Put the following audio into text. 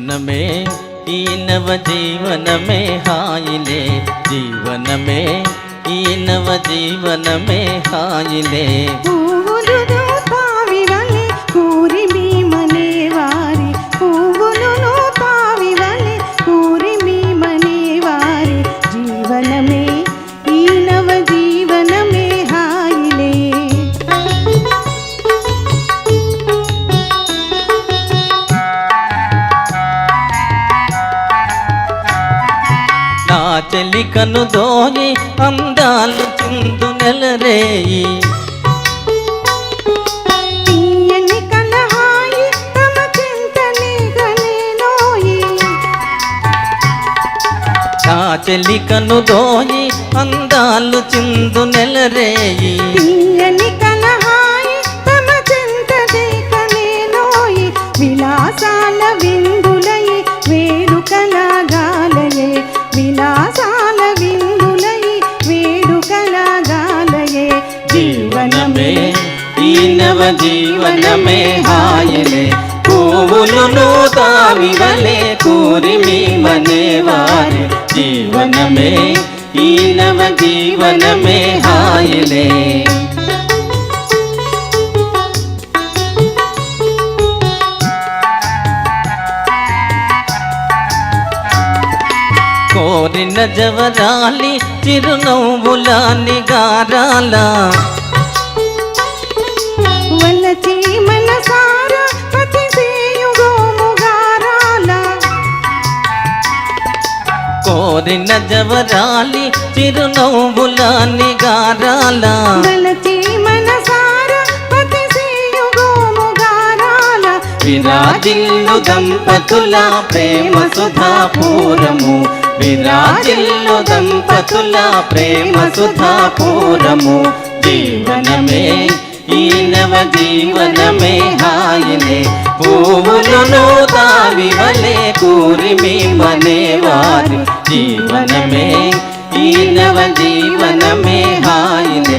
జీవనమే ఈ నవ జీవనమే హాయిలే జీవనమే ఈ నవ జీవనమే హాయిలే చెలికను దోయి అందాలు చిందు నెలరేయి తీయని కలహాయి తమ చింతని గనేనోయి నా చెలికను దోయి అందాలు చిందు నెలరేయి తీయని కలహాయి తమ చింతని గనేనోయి విలాసాల విందులై వేడుకల గాలయే విలాసాల విందులై వేడుకల గాలయే జీవనమే ఈ నవ జీవనమే హాయిలే పువ్వులను తావివలే కూరిమి మనేవారే జీవనమే ఈ నవ జీవనమే హాయిలే కోరిన జవరాలి చిరునవ్వుల నిగారాల వలచి మనసారా పతిసేయుగోముగారాల కోరిన జవరాలి చిరునవ్వుల నిగారాల వలచి మనసారా పతిసేయుగోముగారాల విరాజిల్లు దంపతుల ప్రేమ సుధాపూరము విరాజిల్లు దంపతుల ప్రేమ సుధాపూరము జీవనమే ఈ నవ జీవనమే హాయిలే పువ్వులను తావివలే కూరిమి మనేవారు జీవనమే ఈ నవ జీవనమే హాయిలే